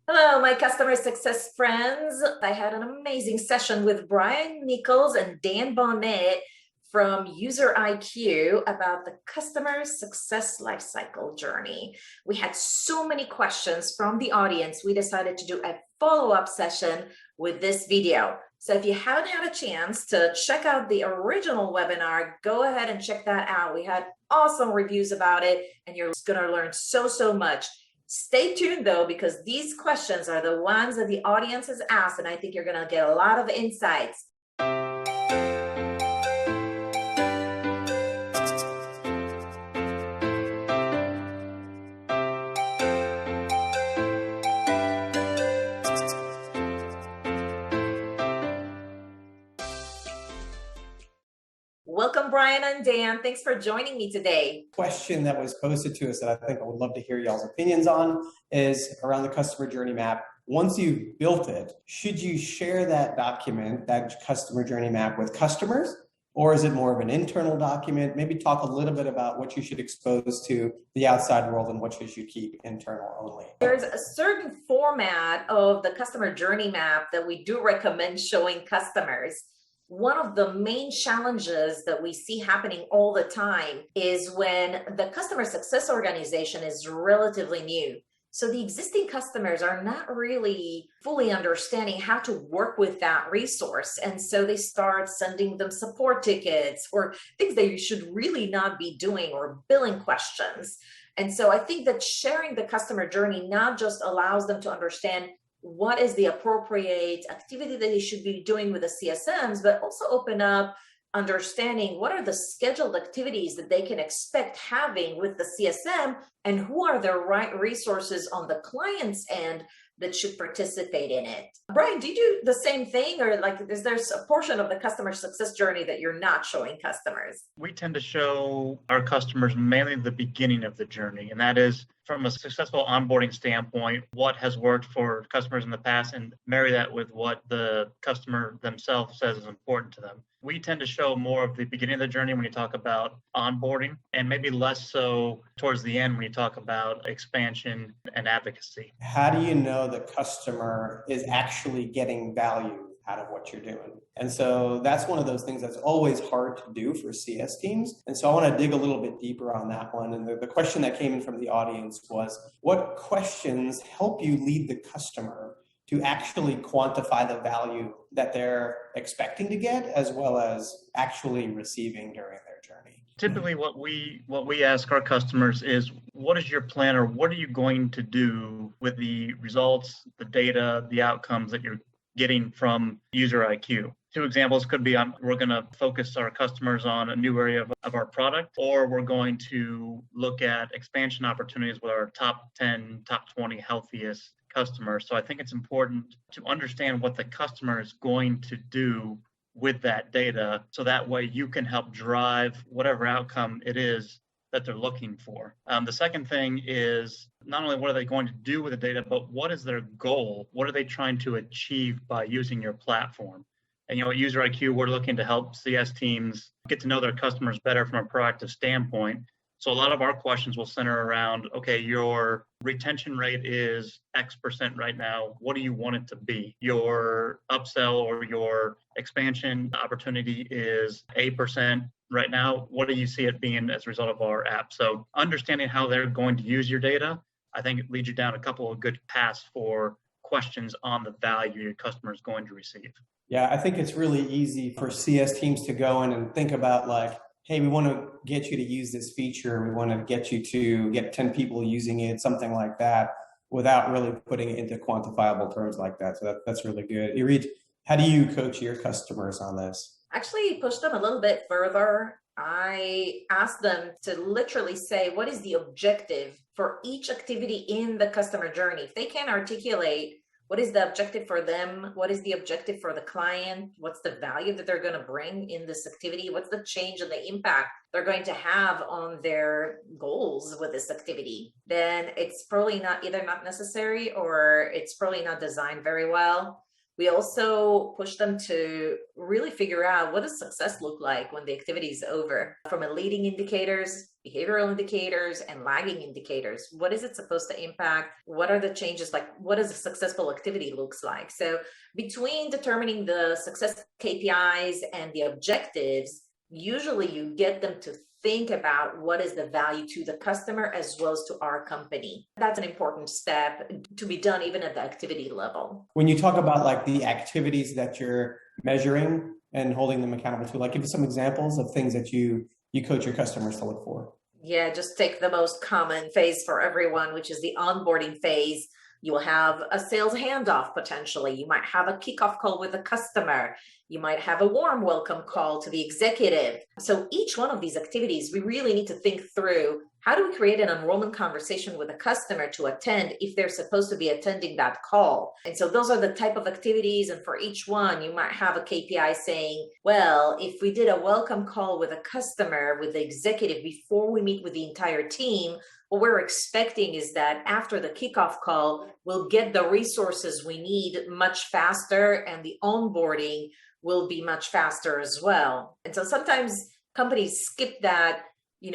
Hello, my customer success friends. I had an amazing session with Brian Nicholls and Dan Bonnet from UserIQ about the customer success lifecycle journey. We had so many questions from the audience. We decided to do a follow-up session with this video. So if you haven't had a chance to check out the original webinar, go ahead and check that out. We had awesome reviews about it, and you're going to learn so much. Stay tuned though, because these questions are the ones that the audience has asked, and I think you're going to get a lot of insights. Welcome, Brian and Dan. Thanks for joining me today. Question that was posted to us that I think I would love to hear y'all's opinions on is around the customer journey map. Once you've built it, should you share that document, that customer journey map, with customers? Or is it more of an internal document? Maybe talk a little bit about what you should expose to the outside world and what you should keep internal only. There's a certain format of the customer journey map that we do recommend showing customers. One of the main challenges that we see happening all the time is when the customer success organization is relatively new. So the existing customers are not really fully understanding how to work with that resource. And so they start sending them support tickets or things that you should really not be doing, or billing questions. And so I think that sharing the customer journey not just allows them to understand what is the appropriate activity that they should be doing with the CSMs, but also open up understanding what are the scheduled activities that they can expect having with the CSM, and who are the right resources on the client's end that should participate in it. Brian, do you do the same thing, or is there a portion of the customer success journey that you're not showing customers? We tend to show our customers mainly the beginning of the journey, and that is from a successful onboarding standpoint, what has worked for customers in the past, and marry that with what the customer themselves says is important to them. We tend to show more of the beginning of the journey when you talk about onboarding, and maybe less so towards the end when you talk about expansion and advocacy. How do you know the customer is actually getting value out of what you're doing? And so that's one of those things that's always hard to do for CS teams. And so I want to dig a little bit deeper on that one. And the question that came in from the audience was, what questions help you lead the customer to actually quantify the value that they're expecting to get, as well as actually receiving during their journey? Typically, what we ask our customers is, what is your plan, or what are you going to do with the results, the data, the outcomes that you're getting from UserIQ? Two examples could be we're going to focus our customers on a new area of our product, or we're going to look at expansion opportunities with our top 10, top 20 healthiest customers. So I think it's important to understand what the customer is going to do with that data, so that way you can help drive whatever outcome it is that they're looking for. The second thing is not only what are they going to do with the data, but what is their goal? What are they trying to achieve by using your platform? And at UserIQ, we're looking to help CS teams get to know their customers better from a proactive standpoint. So a lot of our questions will center around, okay, your retention rate is X% right now. What do you want it to be? Your upsell or your expansion opportunity is A% right now. What do you see it being as a result of our app? So understanding how they're going to use your data, I think it leads you down a couple of good paths for questions on the value your customer is going to receive. Yeah, I think it's really easy for CS teams to go in and think about hey, we want to get you to use this feature. We want to get you to get 10 people using it, something like that, without really putting it into quantifiable terms like that. So that's really good. Irit, how do you coach your customers on this? Actually, push them a little bit further. I ask them to literally say, what is the objective for each activity in the customer journey? If they can articulate what is the objective for them, what is the objective for the client, what's the value that they're going to bring in this activity, what's the change and the impact they're going to have on their goals with this activity, then it's probably not necessary, or it's probably not designed very well. We also push them to really figure out what does success look like when the activity is over, from a leading indicators, behavioral indicators, and lagging indicators. What is it supposed to impact? What are the changes? Like, what does a successful activity looks like? So between determining the success KPIs and the objectives, usually you get them to think about what is the value to the customer as well as to our company. That's an important step to be done even at the activity level. When you talk about like the activities that you're measuring and holding them accountable to, like give us some examples of things that you coach your customers to look for. Yeah, just take the most common phase for everyone, which is the onboarding phase. You will have a sales handoff potentially. You might have a kickoff call with a customer. You might have a warm welcome call to the executive. So each one of these activities, we really need to think through, how do we create an enrollment conversation with a customer to attend if they're supposed to be attending that call? And so those are the type of activities. And for each one, you might have a KPI saying, well, if we did a welcome call with a customer, with the executive before we meet with the entire team, what we're expecting is that after the kickoff call, we'll get the resources we need much faster and the onboarding will be much faster as well. And so sometimes companies skip that,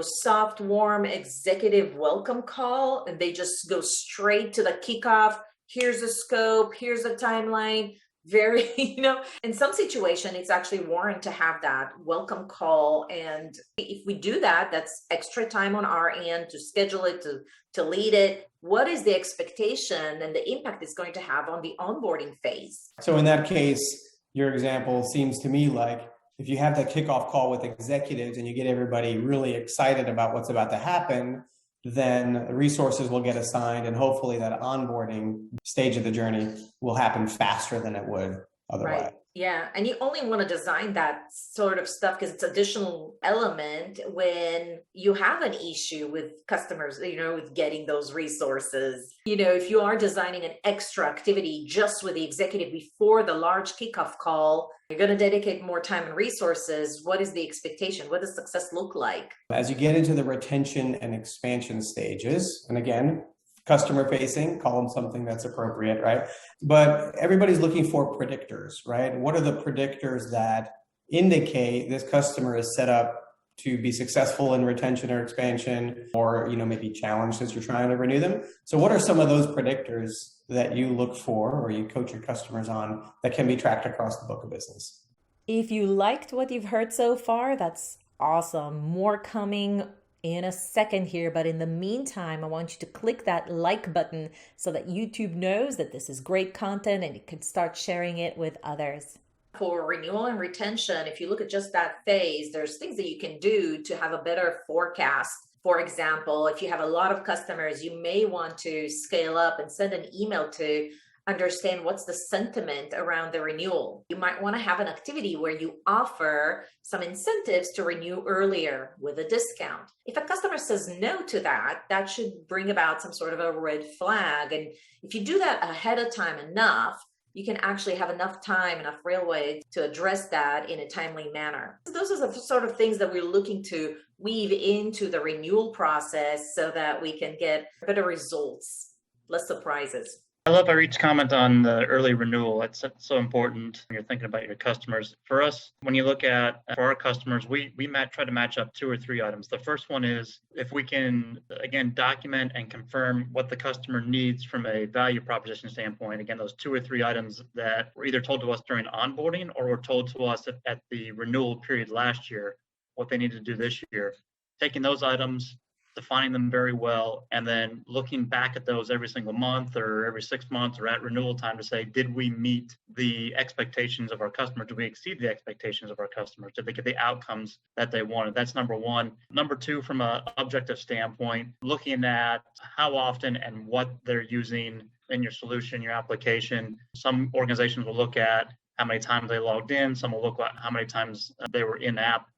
soft, warm executive welcome call, and they just go straight to the kickoff. Here's the scope, here's the timeline. In some situation, it's actually warranted to have that welcome call. And if we do that, that's extra time on our end to schedule it, to lead it. What is the expectation and the impact it's going to have on the onboarding phase? So in that case, your example seems to me like if you have that kickoff call with executives and you get everybody really excited about what's about to happen, then resources will get assigned and hopefully that onboarding stage of the journey will happen faster than it would otherwise. Right. Yeah. And you only want to design that sort of stuff because it's additional element when you have an issue with customers, with getting those resources. If you are designing an extra activity just with the executive before the large kickoff call, you're going to dedicate more time and resources. What is the expectation? What does success look like? As you get into the retention and expansion stages, and again, customer facing, call them something that's appropriate, right? But everybody's looking for predictors, right? What are the predictors that indicate this customer is set up to be successful in retention or expansion, or maybe challenged as you're trying to renew them? So what are some of those predictors that you look for or you coach your customers on that can be tracked across the book of business? If you liked what you've heard so far, that's awesome. More coming in a second here, but in the meantime, I want you to click that like button so that YouTube knows that this is great content and you can start sharing it with others. For renewal and retention, if you look at just that phase, there's things that you can do to have a better forecast. For example, if you have a lot of customers, you may want to scale up and send an email to understand what's the sentiment around the renewal. You might want to have an activity where you offer some incentives to renew earlier with a discount. If a customer says no to that, that should bring about some sort of a red flag. And if you do that ahead of time enough, you can actually have enough time, enough railway to address that in a timely manner. Those are the sort of things that we're looking to weave into the renewal process so that we can get better results, less surprises. I love Irit's comment on the early renewal. It's so important when you're thinking about your customers. For us, when you look at for our customers, we try to match up 2 or 3 items. The first one is if we can, again, document and confirm what the customer needs from a value proposition standpoint. Again, those 2 or 3 items that were either told to us during onboarding or were told to us at the renewal period last year, what they need to do this year. Taking those items, defining them very well, and then looking back at those every single month or every 6 months or at renewal time to say, did we meet the expectations of our customers? Did we exceed the expectations of our customers? Did they get the outcomes that they wanted? That's number one. Number two, from an objective standpoint, looking at how often and what they're using in your solution, your application. Some organizations will look at how many times they logged in. Some will look at how many times they were in-app.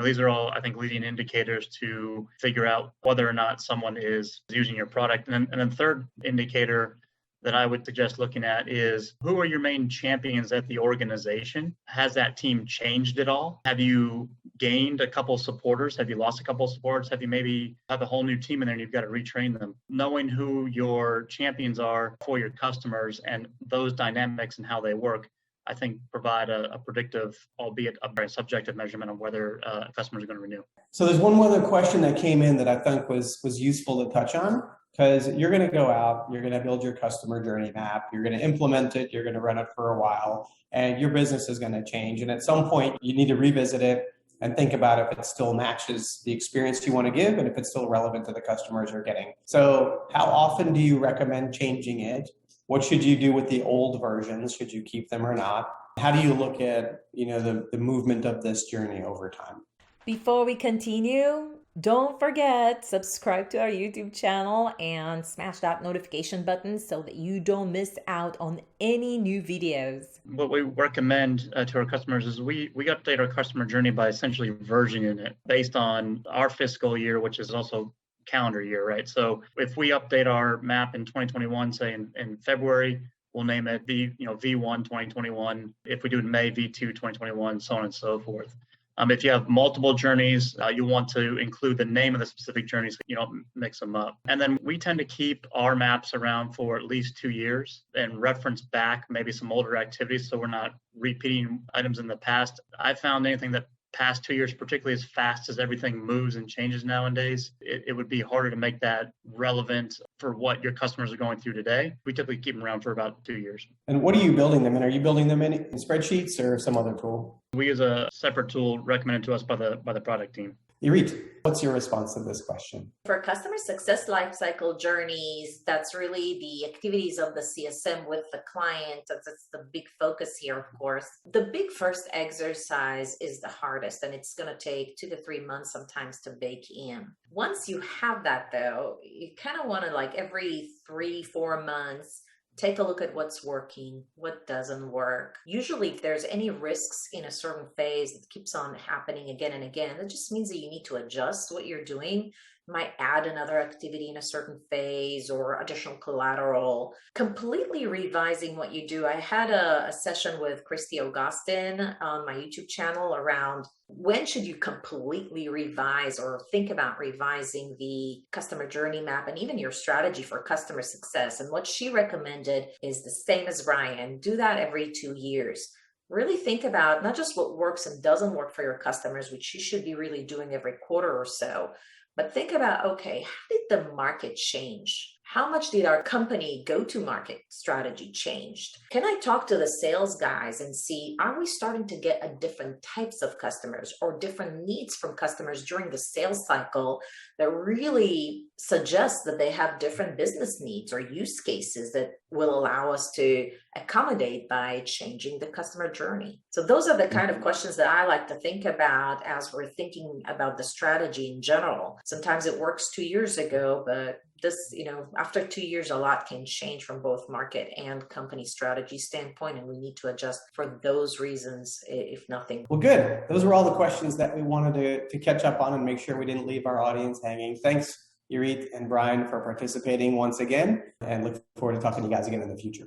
These are all, I think, leading indicators to figure out whether or not someone is using your product. And then third indicator that I would suggest looking at is, who are your main champions at the organization? Has that team changed at all? Have you gained a couple supporters? Have you lost a couple supporters? Have you maybe have a whole new team in there and you've got to retrain them? Knowing who your champions are for your customers and those dynamics and how they work, I think provide a predictive, albeit a very subjective measurement of whether customers are going to renew. So there's one other question that came in that I think was useful to touch on, because you're going to go out, you're going to build your customer journey map, you're going to implement it, you're going to run it for a while, and your business is going to change. And at some point, you need to revisit it and think about if it still matches the experience you want to give and if it's still relevant to the customers you're getting. So how often do you recommend changing it? What should you do with the old versions? Should you keep them or not? How do you look at, the movement of this journey over time? Before we continue, don't forget, subscribe to our YouTube channel and smash that notification button so that you don't miss out on any new videos. What we recommend to our customers is we update our customer journey by essentially versioning it based on our fiscal year, which is also calendar year, right? So if we update our map in 2021, say in February, we'll name it V1 2021. If we do it in May, V2 2021, so on and so forth. If you have multiple journeys, you want to include the name of the specific journey so you don't mix them up. And then we tend to keep our maps around for at least 2 years and reference back maybe some older activities so we're not repeating items in the past. I found anything that past 2 years, particularly as fast as everything moves and changes nowadays, it would be harder to make that relevant for what your customers are going through today. We typically keep them around for about 2 years. And what are you building them in? Are you building them in spreadsheets or some other tool? We use a separate tool recommended to us by the product team. Irit, what's your response to this question? For customer success lifecycle journeys, that's really the activities of the CSM with the client. That's the big focus here, of course. The big first exercise is the hardest, and it's going to take 2 to 3 months sometimes to bake in. Once you have that, though, you kind of want to, every 3-4 months, take a look at what's working, what doesn't work. Usually if there's any risks in a certain phase that keeps on happening again and again, that just means that you need to adjust what you're doing. You might add another activity in a certain phase or additional collateral. Completely revising what you do. I had a session with Christy Augustin on my YouTube channel around when should you completely revise or think about revising the customer journey map and even your strategy for customer success. And what she recommended is the same as Brian. Do that every 2 years. Really think about not just what works and doesn't work for your customers, which you should be really doing every quarter or so, but think about, okay, how did the market change? How much did our company go-to-market strategy change? Can I talk to the sales guys and see, are we starting to get a different types of customers or different needs from customers during the sales cycle that really suggest that they have different business needs or use cases that will allow us to accommodate by changing the customer journey? So those are the kind of questions that I like to think about as we're thinking about the strategy in general. Sometimes it works 2 years ago, but this, after 2 years, a lot can change from both market and company strategy standpoint, and we need to adjust for those reasons, if nothing. Well, good. Those were all the questions that we wanted to catch up on and make sure we didn't leave our audience hanging. Thanks, Irit and Brian, for participating once again, and look forward to talking to you guys again in the future.